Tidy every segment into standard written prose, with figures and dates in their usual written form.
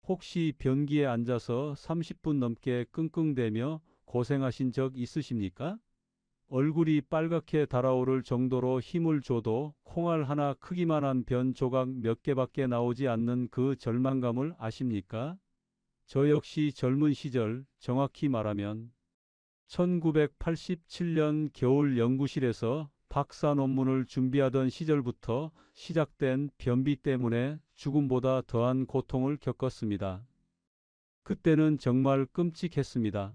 혹시 변기에 앉아서 30분 넘게 끙끙대며 고생하신 적 있으십니까? 얼굴이 빨갛게 달아오를 정도로 힘을 줘도 콩알 하나 크기만한 변 조각 몇 개밖에 나오지 않는 그 절망감을 아십니까? 저 역시 젊은 시절, 정확히 말하면 1987년 겨울 연구실에서 박사 논문을 준비하던 시절부터 시작된 변비 때문에 죽음보다 더한 고통을 겪었습니다. 그때는 정말 끔찍했습니다.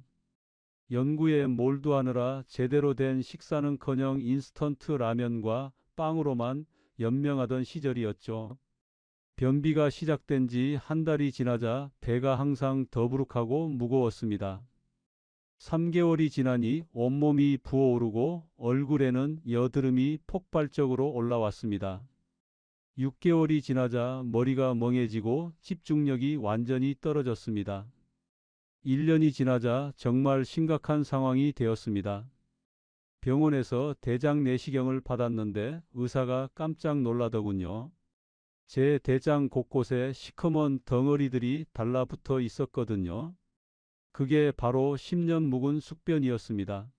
연구에 몰두하느라 제대로 된 식사는커녕 인스턴트 라면과 빵으로만 연명하던 시절이었죠. 변비가 시작된 지 한 달이 지나자 배가 항상 더부룩하고 무거웠습니다. 3개월이 지나니 온몸이 부어오르고 얼굴에는 여드름이 폭발적으로 올라왔습니다. 6개월이 지나자 머리가 멍해지고 집중력이 완전히 떨어졌습니다. 1년이 지나자 정말 심각한 상황이 되었습니다. 병원에서 대장 내시경을 받았는데 의사가 깜짝 놀라더군요. 제 대장 곳곳에 시커먼 덩어리들이 달라붙어 있었거든요. 그게 바로 10년 묵은 숙변이었습니다.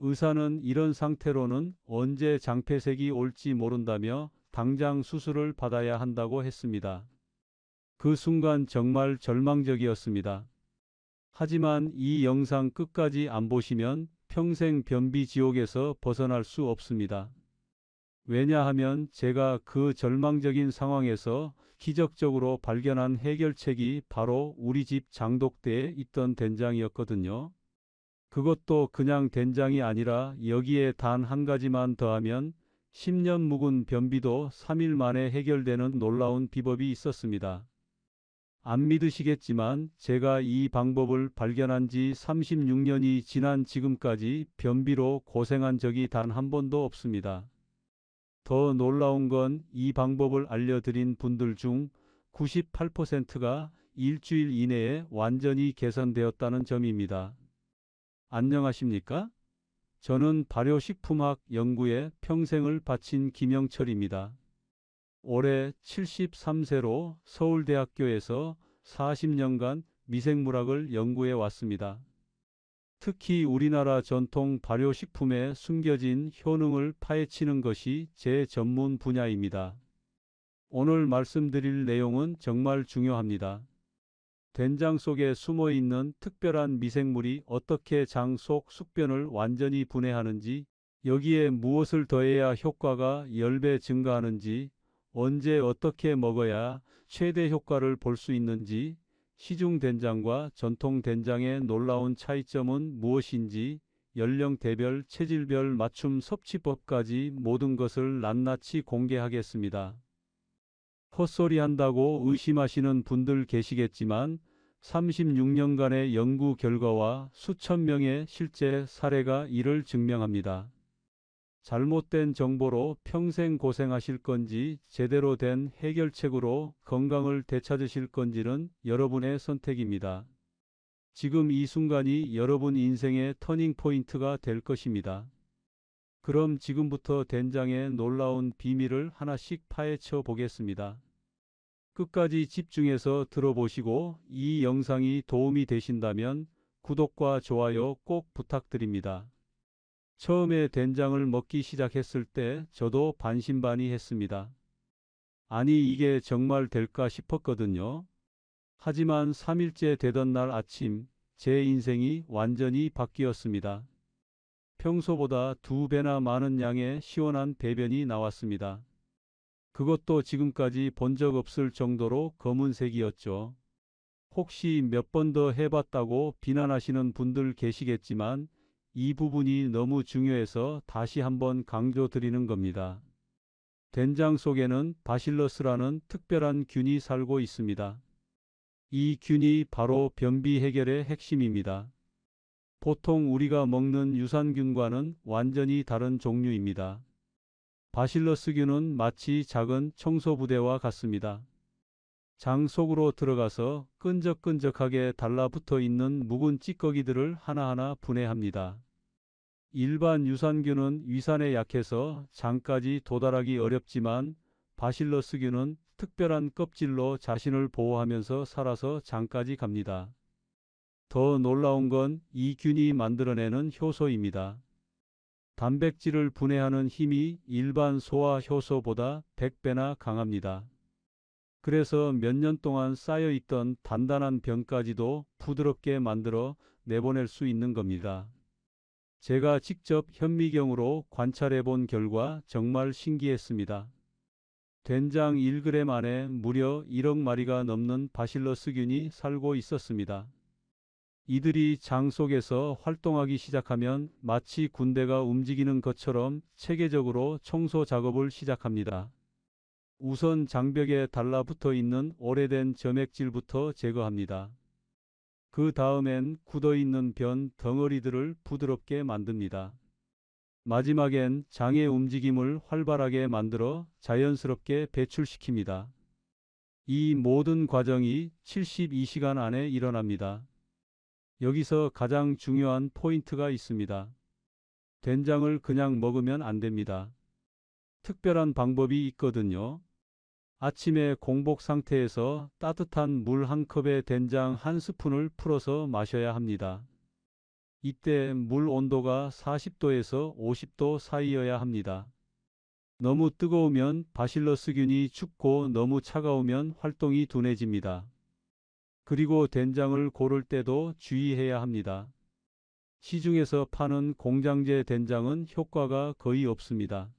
의사는 이런 상태로는 언제 장폐색이 올지 모른다며 당장 수술을 받아야 한다고 했습니다. 그 순간 정말 절망적이었습니다. 하지만 이 영상 끝까지 안 보시면 평생 변비 지옥에서 벗어날 수 없습니다. 왜냐하면 제가 그 절망적인 상황에서 기적적으로 발견한 해결책이 바로 우리 집 장독대에 있던 된장이었거든요. 그것도 그냥 된장이 아니라 여기에 단 한 가지만 더하면 10년 묵은 변비도 3일 만에 해결되는 놀라운 비법이 있었습니다. 안 믿으시겠지만 제가 이 방법을 발견한 지 36년이 지난 지금까지 변비로 고생한 적이 단 한 번도 없습니다. 더 놀라운 건 이 방법을 알려드린 분들 중 98%가 일주일 이내에 완전히 개선되었다는 점입니다. 안녕하십니까? 저는 발효식품학 연구에 평생을 바친 김영철입니다. 올해 73세로 서울대학교에서 40년간 미생물학을 연구해 왔습니다. 특히 우리나라 전통 발효식품에 숨겨진 효능을 파헤치는 것이 제 전문 분야입니다. 오늘 말씀드릴 내용은 정말 중요합니다. 된장 속에 숨어 있는 특별한 미생물이 어떻게 장 속 숙변을 완전히 분해하는지, 여기에 무엇을 더해야 효과가 10배 증가하는지, 언제 어떻게 먹어야 최대 효과를 볼 수 있는지, 시중 된장과 전통 된장의 놀라운 차이점은 무엇인지, 연령대별, 체질별 맞춤 섭취법까지 모든 것을 낱낱이 공개하겠습니다. 헛소리 한다고 의심하시는 분들 계시겠지만 36년간의 연구 결과와 수천 명의 실제 사례가 이를 증명합니다. 잘못된 정보로 평생 고생하실 건지 제대로 된 해결책으로 건강을 되찾으실 건지는 여러분의 선택입니다. 지금 이 순간이 여러분 인생의 터닝 포인트가 될 것입니다. 그럼 지금부터 된장의 놀라운 비밀을 하나씩 파헤쳐 보겠습니다. 끝까지 집중해서 들어보시고 이 영상이 도움이 되신다면 구독과 좋아요 꼭 부탁드립니다. 처음에 된장을 먹기 시작했을 때 저도 반신반의했습니다. 아니 이게 정말 될까 싶었거든요. 하지만 3일째 되던 날 아침 제 인생이 완전히 바뀌었습니다. 평소보다 2배나 많은 양의 시원한 배변이 나왔습니다. 그것도 지금까지 본 적 없을 정도로 검은색이었죠. 혹시 몇 번 더 해봤다고 비난하시는 분들 계시겠지만 이 부분이 너무 중요해서 다시 한번 강조드리는 겁니다. 된장 속에는 바실러스라는 특별한 균이 살고 있습니다. 이 균이 바로 변비 해결의 핵심입니다. 보통 우리가 먹는 유산균과는 완전히 다른 종류입니다. 바실러스균은 마치 작은 청소부대와 같습니다. 장 속으로 들어가서 끈적끈적하게 달라붙어 있는 묵은 찌꺼기들을 하나하나 분해합니다. 일반 유산균은 위산에 약해서 장까지 도달하기 어렵지만 바실러스균은 특별한 껍질로 자신을 보호하면서 살아서 장까지 갑니다. 더 놀라운 건 이 균이 만들어내는 효소입니다. 단백질을 분해하는 힘이 일반 소화 효소보다 100배나 강합니다. 그래서 몇 년 동안 쌓여있던 단단한 병까지도 부드럽게 만들어 내보낼 수 있는 겁니다. 제가 직접 현미경으로 관찰해 본 결과 정말 신기했습니다. 된장 1g 안에 무려 1억 마리가 넘는 바실러스균이 살고 있었습니다. 이들이 장 속에서 활동하기 시작하면 마치 군대가 움직이는 것처럼 체계적으로 청소 작업을 시작합니다. 우선 장벽에 달라붙어 있는 오래된 점액질부터 제거합니다. 그 다음엔 굳어있는 변 덩어리들을 부드럽게 만듭니다. 마지막엔 장의 움직임을 활발하게 만들어 자연스럽게 배출시킵니다. 이 모든 과정이 72시간 안에 일어납니다. 여기서 가장 중요한 포인트가 있습니다. 된장을 그냥 먹으면 안 됩니다. 특별한 방법이 있거든요. 아침에 공복 상태에서 따뜻한 물 한 컵에 된장 한 스푼을 풀어서 마셔야 합니다. 이때 물 온도가 40도에서 50도 사이여야 합니다. 너무 뜨거우면 바실러스균이 죽고 너무 차가우면 활동이 둔해집니다. 그리고 된장을 고를 때도 주의해야 합니다. 시중에서 파는 공장제 된장은 효과가 거의 없습니다.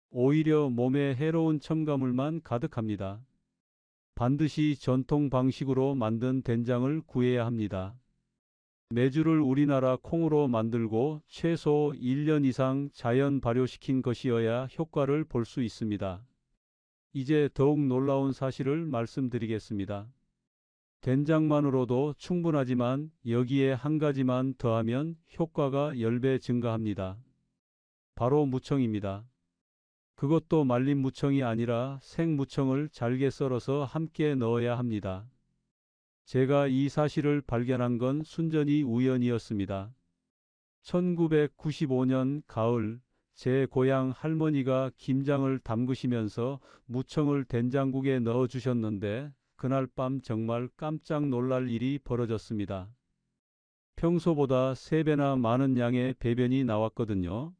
오히려 몸에 해로운 첨가물만 가득합니다. 반드시 전통 방식으로 만든 된장을 구해야 합니다. 메주를 우리나라 콩으로 만들고 최소 1년 이상 자연 발효시킨 것이어야 효과를 볼 수 있습니다. 이제 더욱 놀라운 사실을 말씀드리겠습니다. 된장만으로도 충분하지만 여기에 한 가지만 더하면 효과가 10배 증가합니다. 바로 무청입니다. 그것도 말린 무청이 아니라 생무청을 잘게 썰어서 함께 넣어야 합니다. 제가 이 사실을 발견한 건 순전히 우연이었습니다. 1995년 가을, 제 고향 할머니가 김장을 담그시면서 무청을 된장국에 넣어 주셨는데 그날 밤 정말 깜짝 놀랄 일이 벌어졌습니다. 평소보다 3배나 많은 양의 배변이 나왔거든요.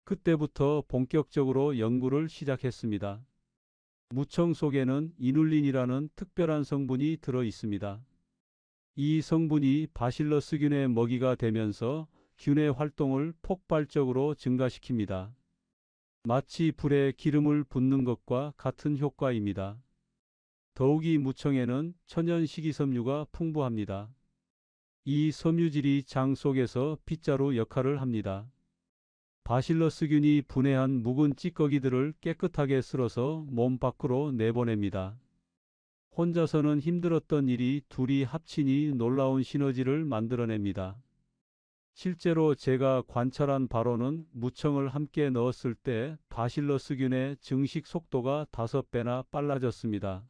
그때부터 본격적으로 연구를 시작했습니다. 무청 속에는 이눌린이라는 특별한 성분이 들어 있습니다. 이 성분이 바실러스균의 먹이가 되면서 균의 활동을 폭발적으로 증가시킵니다. 마치 불에 기름을 붓는 것과 같은 효과입니다. 더욱이 무청에는 천연 식이섬유가 풍부합니다. 이 섬유질이 장 속에서 빗자루 역할을 합니다. 바실러스균이 분해한 묵은 찌꺼기들을 깨끗하게 쓸어서 몸 밖으로 내보냅니다. 혼자서는 힘들었던 일이 둘이 합치니 놀라운 시너지를 만들어냅니다. 실제로 제가 관찰한 바로는 무청을 함께 넣었을 때 바실러스균의 증식 속도가 5배나 빨라졌습니다.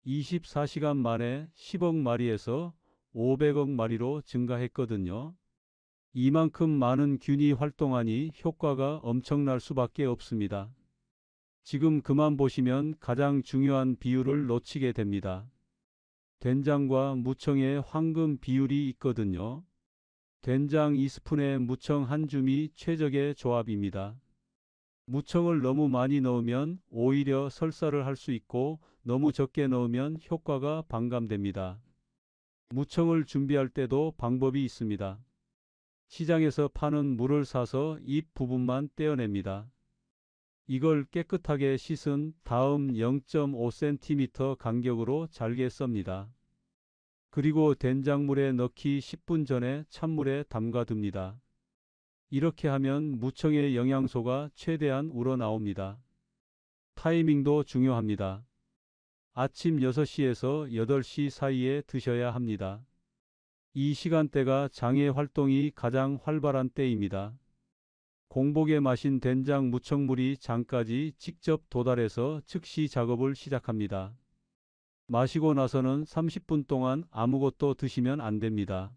24시간 만에 10억 마리에서 500억 마리로 증가했거든요. 이만큼 많은 균이 활동하니 효과가 엄청날 수밖에 없습니다. 지금 그만 보시면 가장 중요한 비율을 놓치게 됩니다. 된장과 무청의 황금 비율이 있거든요. 된장 2스푼에 무청 1줌이 최적의 조합입니다. 무청을 너무 많이 넣으면 오히려 설사를 할 수 있고 너무 적게 넣으면 효과가 반감됩니다. 무청을 준비할 때도 방법이 있습니다. 시장에서 파는 물을 사서 잎 부분만 떼어냅니다. 이걸 깨끗하게 씻은 다음 0.5cm 간격으로 잘게 썹니다. 그리고 된장물에 넣기 10분 전에 찬물에 담가둡니다. 이렇게 하면 무청의 영양소가 최대한 우러나옵니다. 타이밍도 중요합니다. 아침 6시에서 8시 사이에 드셔야 합니다. 이 시간대가 장의 활동이 가장 활발한 때입니다. 공복에 마신 된장 무청물이 장까지 직접 도달해서 즉시 작업을 시작합니다. 마시고 나서는 30분 동안 아무것도 드시면 안 됩니다.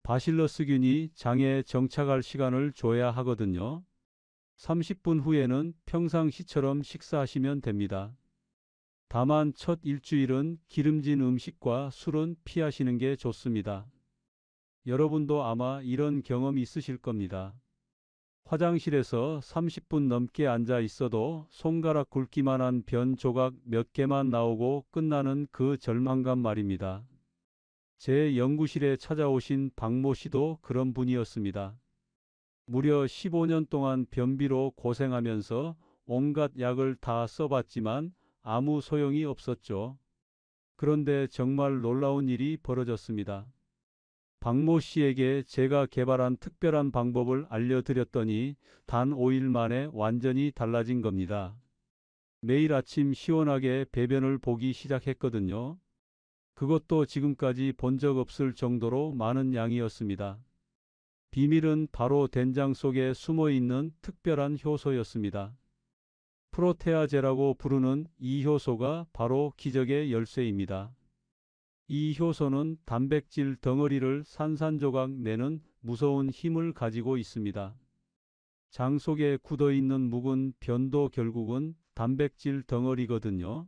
바실러스균이 장에 정착할 시간을 줘야 하거든요. 30분 후에는 평상시처럼 식사하시면 됩니다. 다만 첫 일주일은 기름진 음식과 술은 피하시는 게 좋습니다. 여러분도 아마 이런 경험 있으실 겁니다. 화장실에서 30분 넘게 앉아 있어도 손가락 굵기만한 변 조각 몇 개만 나오고 끝나는 그 절망감 말입니다. 제 연구실에 찾아오신 박모 씨도 그런 분이었습니다. 무려 15년 동안 변비로 고생하면서 온갖 약을 다 써봤지만 아무 소용이 없었죠. 그런데 정말 놀라운 일이 벌어졌습니다. 박모 씨에게 제가 개발한 특별한 방법을 알려드렸더니 단 5일 만에 완전히 달라진 겁니다. 매일 아침 시원하게 배변을 보기 시작했거든요. 그것도 지금까지 본 적 없을 정도로 많은 양이었습니다. 비밀은 바로 된장 속에 숨어 있는 특별한 효소였습니다. 프로테아제라고 부르는 이 효소가 바로 기적의 열쇠입니다. 이 효소는 단백질 덩어리를 산산조각 내는 무서운 힘을 가지고 있습니다. 장 속에 굳어있는 묵은 변도 결국은 단백질 덩어리거든요.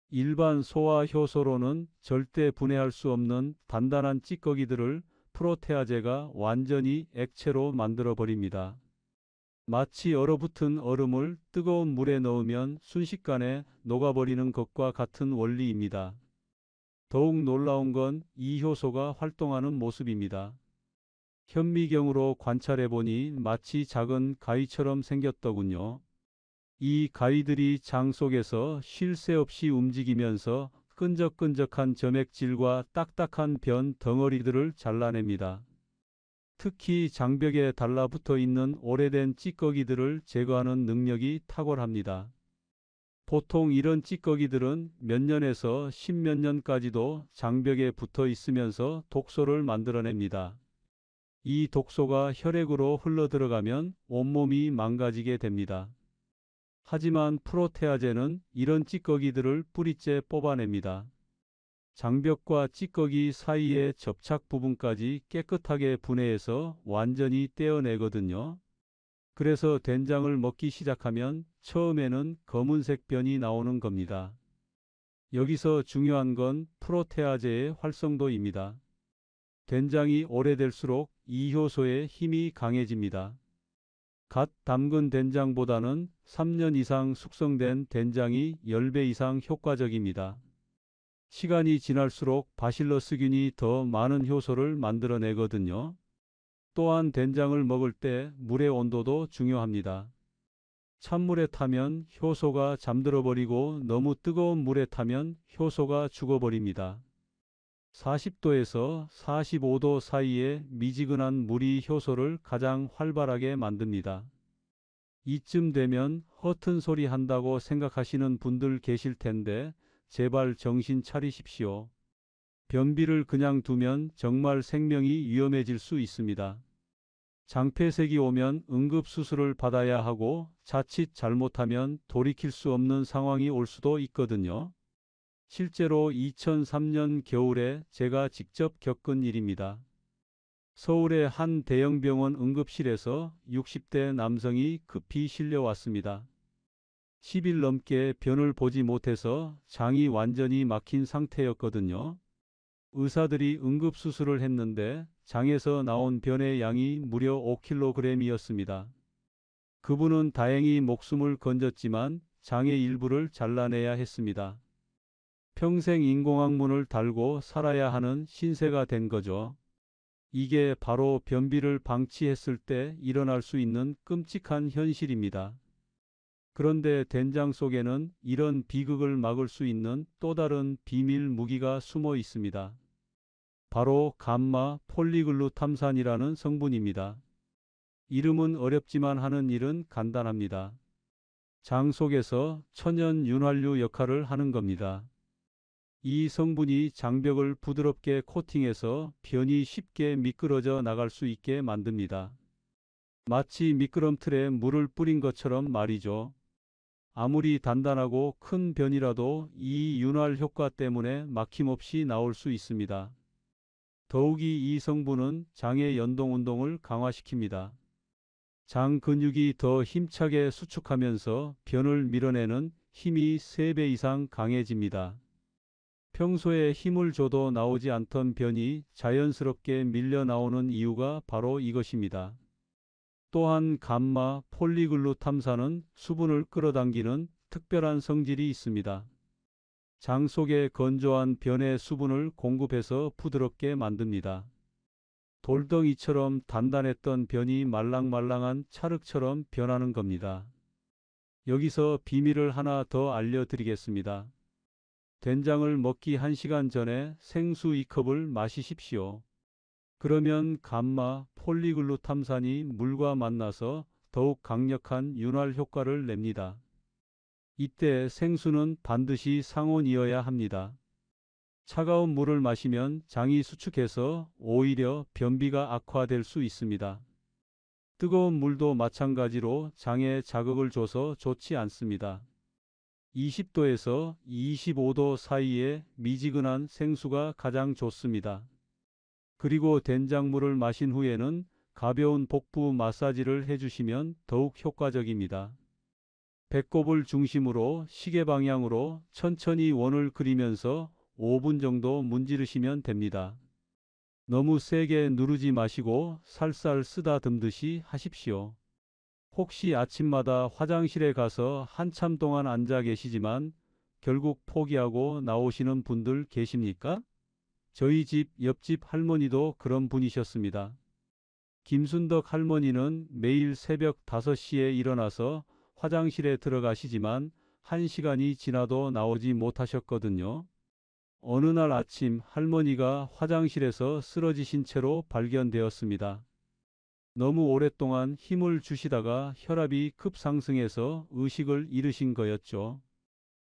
일반 소화 효소로는 절대 분해할 수 없는 단단한 찌꺼기들을 프로테아제가 완전히 액체로 만들어 버립니다. 마치 얼어붙은 얼음을 뜨거운 물에 넣으면 순식간에 녹아버리는 것과 같은 원리입니다. 더욱 놀라운 건 이 효소가 활동하는 모습입니다. 현미경으로 관찰해 보니 마치 작은 가위처럼 생겼더군요. 이 가위들이 장 속에서 쉴 새 없이 움직이면서 끈적끈적한 점액질과 딱딱한 변 덩어리들을 잘라냅니다. 특히 장벽에 달라붙어 있는 오래된 찌꺼기들을 제거하는 능력이 탁월합니다. 보통 이런 찌꺼기들은 몇 년에서 십몇 년까지도 장벽에 붙어 있으면서 독소를 만들어냅니다. 이 독소가 혈액으로 흘러들어가면 온몸이 망가지게 됩니다. 하지만 프로테아제는 이런 찌꺼기들을 뿌리째 뽑아냅니다. 장벽과 찌꺼기 사이의 접착 부분까지 깨끗하게 분해해서 완전히 떼어내거든요. 그래서 된장을 먹기 시작하면 처음에는 검은색 변이 나오는 겁니다. 여기서 중요한 건 프로테아제의 활성도입니다. 된장이 오래될수록 이 효소의 힘이 강해집니다. 갓 담근 된장보다는 3년 이상 숙성된 된장이 10배 이상 효과적입니다. 시간이 지날수록 바실러스균이 더 많은 효소를 만들어내거든요. 또한 된장을 먹을 때 물의 온도도 중요합니다. 찬물에 타면 효소가 잠들어 버리고 너무 뜨거운 물에 타면 효소가 죽어버립니다. 40도에서 45도 사이의 미지근한 물이 효소를 가장 활발하게 만듭니다. 이쯤 되면 허튼 소리 한다고 생각하시는 분들 계실 텐데 제발 정신 차리십시오. 변비를 그냥 두면 정말 생명이 위험해질 수 있습니다. 장폐색이 오면 응급수술을 받아야 하고 자칫 잘못하면 돌이킬 수 없는 상황이 올 수도 있거든요. 실제로 2003년 겨울에 제가 직접 겪은 일입니다. 서울의 한 대형병원 응급실에서 60대 남성이 급히 실려왔습니다. 10일 넘게 변을 보지 못해서 장이 완전히 막힌 상태였거든요. 의사들이 응급수술을 했는데 장에서 나온 변의 양이 무려 5kg이었습니다. 그분은 다행히 목숨을 건졌지만 장의 일부를 잘라내야 했습니다. 평생 인공항문을 달고 살아야 하는 신세가 된 거죠. 이게 바로 변비를 방치했을 때 일어날 수 있는 끔찍한 현실입니다. 그런데 된장 속에는 이런 비극을 막을 수 있는 또 다른 비밀 무기가 숨어 있습니다. 바로 감마 폴리글루탐산이라는 성분입니다. 이름은 어렵지만 하는 일은 간단합니다. 장 속에서 천연 윤활유 역할을 하는 겁니다. 이 성분이 장벽을 부드럽게 코팅해서 변이 쉽게 미끄러져 나갈 수 있게 만듭니다. 마치 미끄럼틀에 물을 뿌린 것처럼 말이죠. 아무리 단단하고 큰 변이라도 이 윤활 효과 때문에 막힘없이 나올 수 있습니다. 더욱이 이 성분은 장의 연동 운동을 강화시킵니다. 장 근육이 더 힘차게 수축하면서 변을 밀어내는 힘이 3배 이상 강해집니다. 평소에 힘을 줘도 나오지 않던 변이 자연스럽게 밀려 나오는 이유가 바로 이것입니다. 또한 감마 폴리글루탐산은 수분을 끌어당기는 특별한 성질이 있습니다. 장 속에 건조한 변의 수분을 공급해서 부드럽게 만듭니다. 돌덩이처럼 단단했던 변이 말랑말랑한 찰흙처럼 변하는 겁니다. 여기서 비밀을 하나 더 알려드리겠습니다. 된장을 먹기 1시간 전에 생수 2컵을 마시십시오. 그러면 감마 폴리글루탐산이 물과 만나서 더욱 강력한 윤활 효과를 냅니다. 이때 생수는 반드시 상온이어야 합니다. 차가운 물을 마시면 장이 수축해서 오히려 변비가 악화될 수 있습니다. 뜨거운 물도 마찬가지로 장에 자극을 줘서 좋지 않습니다. 20도에서 25도 사이의 미지근한 생수가 가장 좋습니다. 그리고 된장물을 마신 후에는 가벼운 복부 마사지를 해주시면 더욱 효과적입니다. 배꼽을 중심으로 시계 방향으로 천천히 원을 그리면서 5분 정도 문지르시면 됩니다. 너무 세게 누르지 마시고 살살 쓰다듬듯이 하십시오. 혹시 아침마다 화장실에 가서 한참 동안 앉아 계시지만 결국 포기하고 나오시는 분들 계십니까? 저희 집 옆집 할머니도 그런 분이셨습니다. 김순덕 할머니는 매일 새벽 5시에 일어나서 화장실에 들어가시지만 1시간이 지나도 나오지 못하셨거든요. 어느 날 아침 할머니가 화장실에서 쓰러지신 채로 발견되었습니다. 너무 오랫동안 힘을 주시다가 혈압이 급상승해서 의식을 잃으신 거였죠.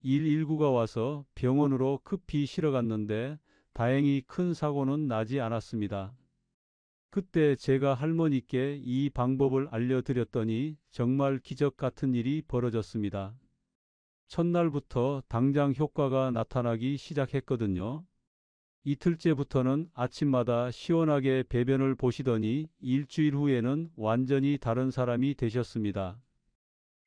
119가 와서 병원으로 급히 실어갔는데 다행히 큰 사고는 나지 않았습니다. 그때 제가 할머니께 이 방법을 알려드렸더니 정말 기적 같은 일이 벌어졌습니다. 첫날부터 당장 효과가 나타나기 시작했거든요. 이틀째부터는 아침마다 시원하게 배변을 보시더니 일주일 후에는 완전히 다른 사람이 되셨습니다.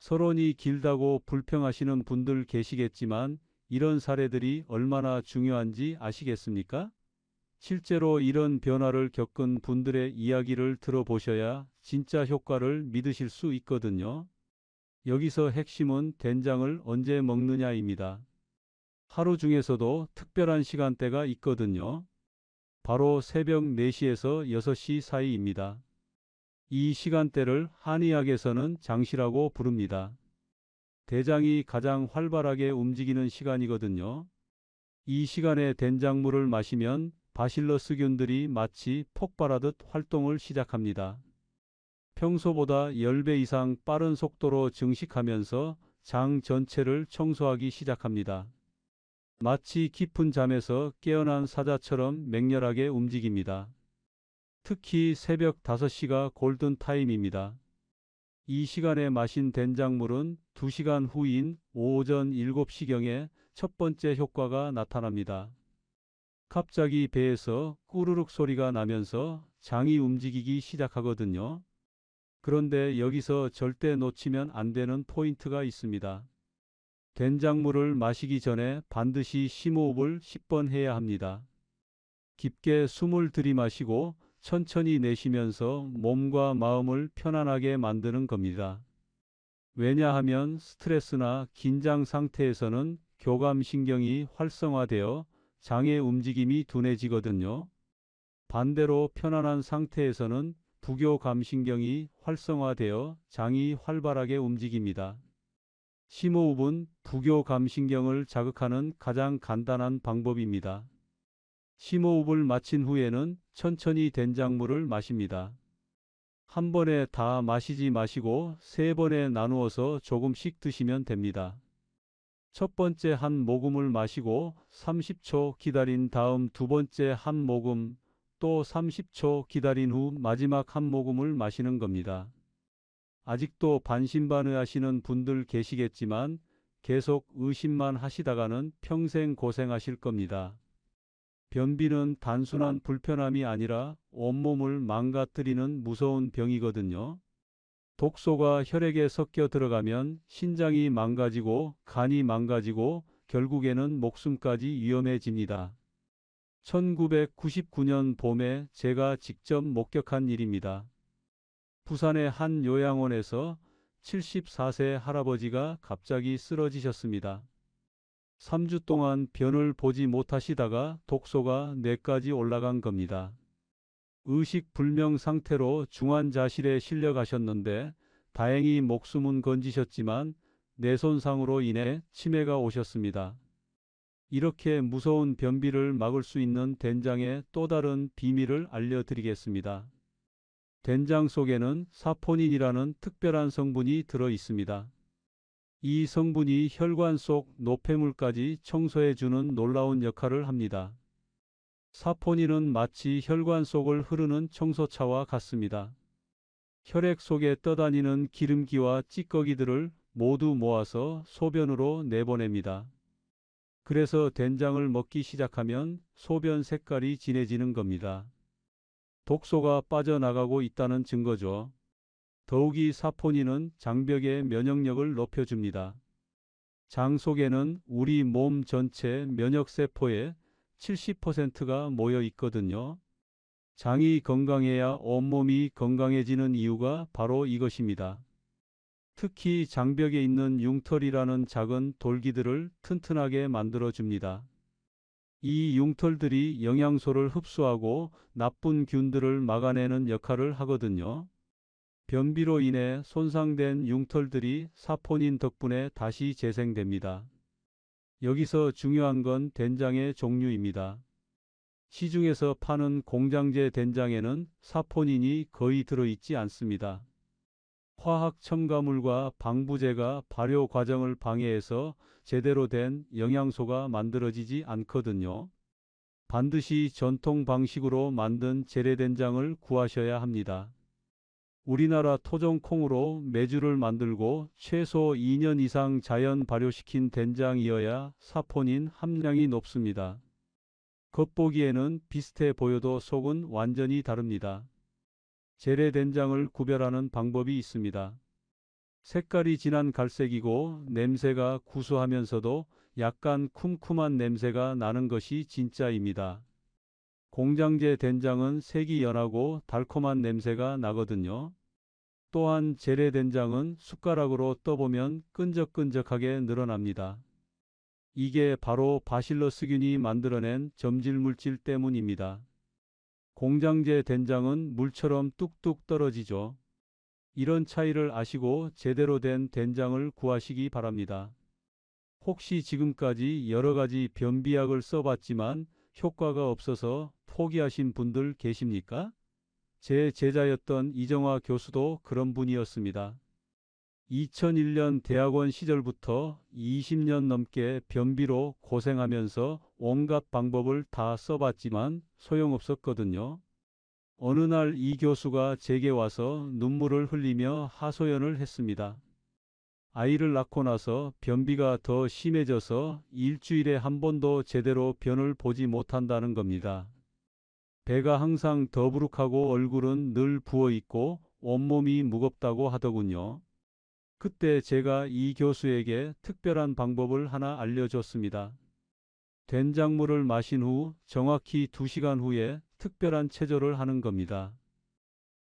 서론이 길다고 불평하시는 분들 계시겠지만 이런 사례들이 얼마나 중요한지 아시겠습니까? 실제로 이런 변화를 겪은 분들의 이야기를 들어보셔야 진짜 효과를 믿으실 수 있거든요. 여기서 핵심은 된장을 언제 먹느냐입니다. 하루 중에서도 특별한 시간대가 있거든요. 바로 새벽 4시에서 6시 사이입니다. 이 시간대를 한의학에서는 장시라고 부릅니다. 대장이 가장 활발하게 움직이는 시간이거든요. 이 시간에 된장물을 마시면 바실러스균들이 마치 폭발하듯 활동을 시작합니다. 평소보다 10배 이상 빠른 속도로 증식하면서 장 전체를 청소하기 시작합니다. 마치 깊은 잠에서 깨어난 사자처럼 맹렬하게 움직입니다. 특히 새벽 5시가 골든타임입니다. 이 시간에 마신 된장물은 2시간 후인 오전 7시경에 첫 번째 효과가 나타납니다. 갑자기 배에서 꾸르륵 소리가 나면서 장이 움직이기 시작하거든요. 그런데 여기서 절대 놓치면 안 되는 포인트가 있습니다. 된장물을 마시기 전에 반드시 심호흡을 10번 해야 합니다. 깊게 숨을 들이마시고 천천히 내쉬면서 몸과 마음을 편안하게 만드는 겁니다. 왜냐하면 스트레스나 긴장 상태에서는 교감신경이 활성화되어 장의 움직임이 둔해지거든요. 반대로 편안한 상태에서는 부교감신경이 활성화되어 장이 활발하게 움직입니다. 심호흡은 부교감신경을 자극하는 가장 간단한 방법입니다. 심호흡을 마친 후에는 천천히 된장물을 마십니다. 한 번에 다 마시지 마시고 3번에 나누어서 조금씩 드시면 됩니다. 첫 번째 한 모금을 마시고 30초 기다린 다음 두 번째 한 모금, 또 30초 기다린 후 마지막 한 모금을 마시는 겁니다. 아직도 반신반의하시는 분들 계시겠지만 계속 의심만 하시다가는 평생 고생하실 겁니다. 변비는 단순한 불편함이 아니라 온몸을 망가뜨리는 무서운 병이거든요. 독소가 혈액에 섞여 들어가면 신장이 망가지고 간이 망가지고 결국에는 목숨까지 위험해집니다. 1999년 봄에 제가 직접 목격한 일입니다. 부산의 한 요양원에서 74세 할아버지가 갑자기 쓰러지셨습니다. 3주 동안 변을 보지 못하시다가 독소가 뇌까지 올라간 겁니다. 의식 불명 상태로 중환자실에 실려가셨는데 다행히 목숨은 건지셨지만 뇌 손상으로 인해 치매가 오셨습니다. 이렇게 무서운 변비를 막을 수 있는 된장의 또 다른 비밀을 알려드리겠습니다. 된장 속에는 사포닌이라는 특별한 성분이 들어 있습니다. 이 성분이 혈관 속 노폐물까지 청소해주는 놀라운 역할을 합니다. 사포닌은 마치 혈관 속을 흐르는 청소차와 같습니다. 혈액 속에 떠다니는 기름기와 찌꺼기들을 모두 모아서 소변으로 내보냅니다. 그래서 된장을 먹기 시작하면 소변 색깔이 진해지는 겁니다. 독소가 빠져나가고 있다는 증거죠. 더욱이 사포닌은 장벽의 면역력을 높여줍니다. 장 속에는 우리 몸 전체 면역세포의 70%가 모여 있거든요. 장이 건강해야 온몸이 건강해지는 이유가 바로 이것입니다. 특히 장벽에 있는 융털이라는 작은 돌기들을 튼튼하게 만들어줍니다. 이 융털들이 영양소를 흡수하고 나쁜 균들을 막아내는 역할을 하거든요. 변비로 인해 손상된 융털들이 사포닌 덕분에 다시 재생됩니다. 여기서 중요한 건 된장의 종류입니다. 시중에서 파는 공장제 된장에는 사포닌이 거의 들어있지 않습니다. 화학 첨가물과 방부제가 발효 과정을 방해해서 제대로 된 영양소가 만들어지지 않거든요. 반드시 전통 방식으로 만든 재래된장을 구하셔야 합니다. 우리나라 토종콩으로 메주를 만들고 최소 2년 이상 자연 발효시킨 된장이어야 사포닌 함량이 높습니다. 겉보기에는 비슷해 보여도 속은 완전히 다릅니다. 재래된장을 구별하는 방법이 있습니다. 색깔이 진한 갈색이고 냄새가 구수하면서도 약간 쿰쿰한 냄새가 나는 것이 진짜입니다. 공장제 된장은 색이 연하고 달콤한 냄새가 나거든요. 또한 재래된장은 숟가락으로 떠보면 끈적끈적하게 늘어납니다. 이게 바로 바실러스균이 만들어낸 점질물질 때문입니다. 공장제 된장은 물처럼 뚝뚝 떨어지죠. 이런 차이를 아시고 제대로 된 된장을 구하시기 바랍니다. 혹시 지금까지 여러 가지 변비약을 써봤지만 효과가 없어서 포기하신 분들 계십니까? 제 제자였던 이정화 교수도 그런 분이었습니다. 2001년 대학원 시절부터 20년 넘게 변비로 고생하면서 온갖 방법을 다 써봤지만 소용없었거든요. 어느 날 이 교수가 제게 와서 눈물을 흘리며 하소연을 했습니다. 아이를 낳고 나서 변비가 더 심해져서 일주일에 한 번도 제대로 변을 보지 못한다는 겁니다. 배가 항상 더부룩하고 얼굴은 늘 부어있고 온몸이 무겁다고 하더군요. 그때 제가 이 교수에게 특별한 방법을 하나 알려줬습니다. 된장물을 마신 후 정확히 2시간 후에 특별한 체조를 하는 겁니다.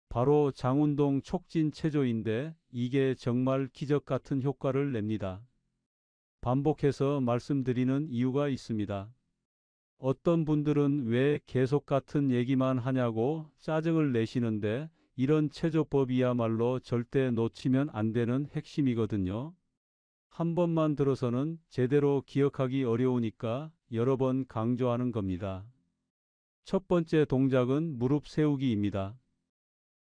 바로 장운동 촉진 체조인데 이게 정말 기적 같은 효과를 냅니다. 반복해서 말씀드리는 이유가 있습니다. 어떤 분들은 왜 계속 같은 얘기만 하냐고 짜증을 내시는데 이런 체조법이야말로 절대 놓치면 안 되는 핵심이거든요. 한 번만 들어서는 제대로 기억하기 어려우니까 여러 번 강조하는 겁니다. 첫 번째 동작은 무릎 세우기입니다.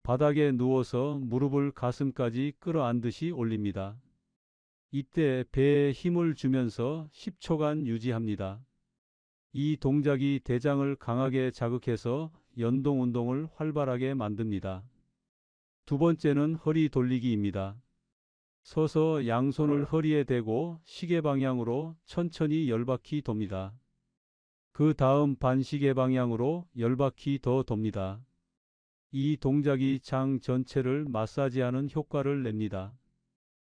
바닥에 누워서 무릎을 가슴까지 끌어안듯이 올립니다. 이때 배에 힘을 주면서 10초간 유지합니다. 이 동작이 대장을 강하게 자극해서 연동 운동을 활발하게 만듭니다. 두 번째는 허리 돌리기입니다. 서서 양손을 허리에 대고 시계 방향으로 천천히 10바퀴 돕니다. 그 다음 반시계 방향으로 10바퀴 더 돕니다. 이 동작이 장 전체를 마사지하는 효과를 냅니다.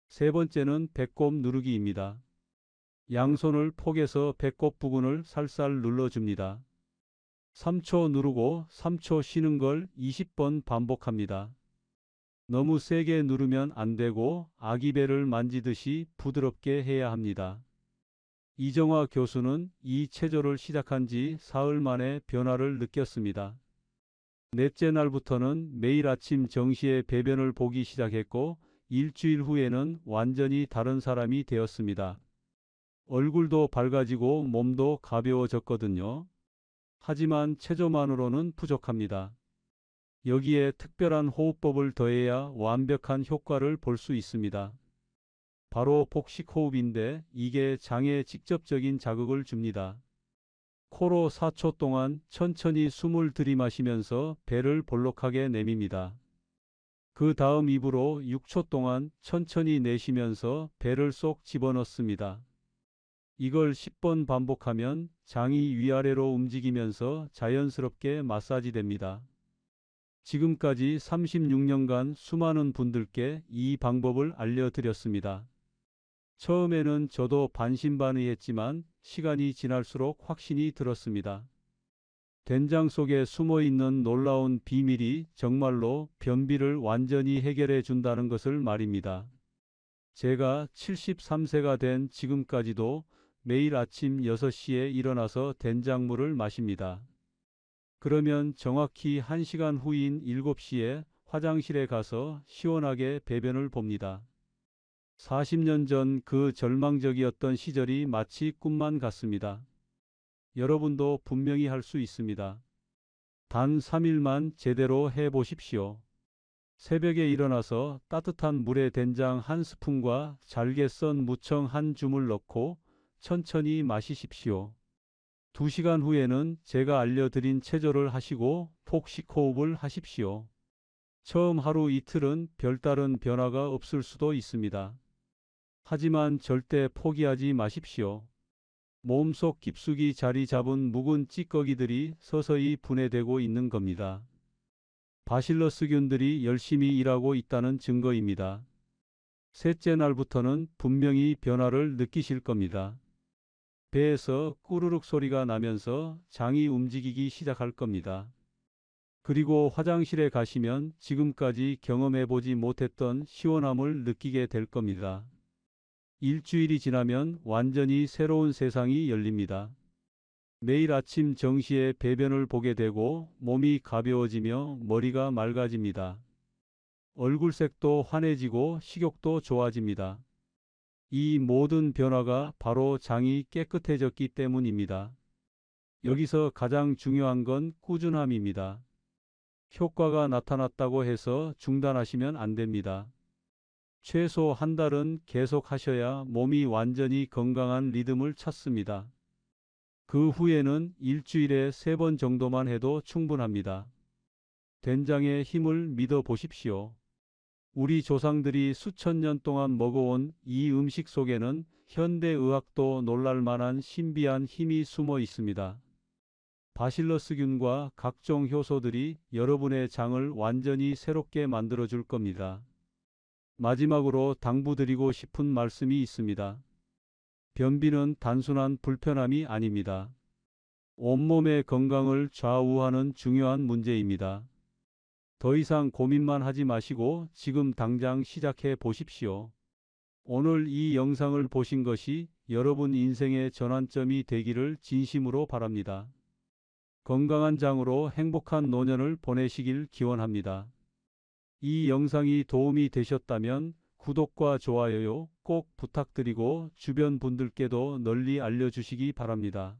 세 번째는 배꼽 누르기입니다. 양손을 포개서 배꼽 부근을 살살 눌러줍니다. 3초 누르고 3초 쉬는 걸 20번 반복합니다. 너무 세게 누르면 안 되고 아기 배를 만지듯이 부드럽게 해야 합니다. 이정화 교수는 이 체조를 시작한 지 사흘 만에 변화를 느꼈습니다. 넷째 날부터는 매일 아침 정시에 배변을 보기 시작했고 일주일 후에는 완전히 다른 사람이 되었습니다. 얼굴도 밝아지고 몸도 가벼워졌거든요. 하지만 체조만으로는 부족합니다. 여기에 특별한 호흡법을 더해야 완벽한 효과를 볼 수 있습니다. 바로 복식호흡인데 이게 장에 직접적인 자극을 줍니다. 코로 4초 동안 천천히 숨을 들이마시면서 배를 볼록하게 내밉니다. 그 다음 입으로 6초 동안 천천히 내쉬면서 배를 쏙 집어넣습니다. 이걸 10번 반복하면 장이 위아래로 움직이면서 자연스럽게 마사지됩니다. 지금까지 36년간 수많은 분들께 이 방법을 알려드렸습니다. 처음에는 저도 반신반의했지만 시간이 지날수록 확신이 들었습니다. 된장 속에 숨어있는 놀라운 비밀이 정말로 변비를 완전히 해결해 준다는 것을 말입니다. 제가 73세가 된 지금까지도 매일 아침 6시에 일어나서 된장물을 마십니다. 그러면 정확히 1시간 후인 7시에 화장실에 가서 시원하게 배변을 봅니다. 40년 전 그 절망적이었던 시절이 마치 꿈만 같습니다. 여러분도 분명히 할 수 있습니다. 단 3일만 제대로 해보십시오. 새벽에 일어나서 따뜻한 물에 된장 1스푼과 잘게 썬 무청 1줌을 넣고 천천히 마시십시오. 2시간 후에는 제가 알려드린 체조를 하시고 복식호흡을 하십시오. 처음 하루 이틀은 별다른 변화가 없을 수도 있습니다. 하지만 절대 포기하지 마십시오. 몸속 깊숙이 자리 잡은 묵은 찌꺼기들이 서서히 분해되고 있는 겁니다. 바실러스균들이 열심히 일하고 있다는 증거입니다. 셋째 날부터는 분명히 변화를 느끼실 겁니다. 배에서 꾸르륵 소리가 나면서 장이 움직이기 시작할 겁니다. 그리고 화장실에 가시면 지금까지 경험해보지 못했던 시원함을 느끼게 될 겁니다. 일주일이 지나면 완전히 새로운 세상이 열립니다. 매일 아침 정시에 배변을 보게 되고 몸이 가벼워지며 머리가 맑아집니다. 얼굴색도 환해지고 식욕도 좋아집니다. 이 모든 변화가 바로 장이 깨끗해졌기 때문입니다. 여기서 가장 중요한 건 꾸준함입니다. 효과가 나타났다고 해서 중단하시면 안 됩니다. 최소 한 달은 계속 하셔야 몸이 완전히 건강한 리듬을 찾습니다. 그 후에는 일주일에 3번 정도만 해도 충분합니다. 된장의 힘을 믿어 보십시오. 우리 조상들이 수천 년 동안 먹어온 이 음식 속에는 현대의학도 놀랄 만한 신비한 힘이 숨어 있습니다. 바실러스균과 각종 효소들이 여러분의 장을 완전히 새롭게 만들어 줄 겁니다. 마지막으로 당부드리고 싶은 말씀이 있습니다. 변비는 단순한 불편함이 아닙니다. 온몸의 건강을 좌우하는 중요한 문제입니다. 더 이상 고민만 하지 마시고 지금 당장 시작해 보십시오. 오늘 이 영상을 보신 것이 여러분 인생의 전환점이 되기를 진심으로 바랍니다. 건강한 장으로 행복한 노년을 보내시길 기원합니다. 이 영상이 도움이 되셨다면 구독과 좋아요 꼭 부탁드리고 주변 분들께도 널리 알려주시기 바랍니다.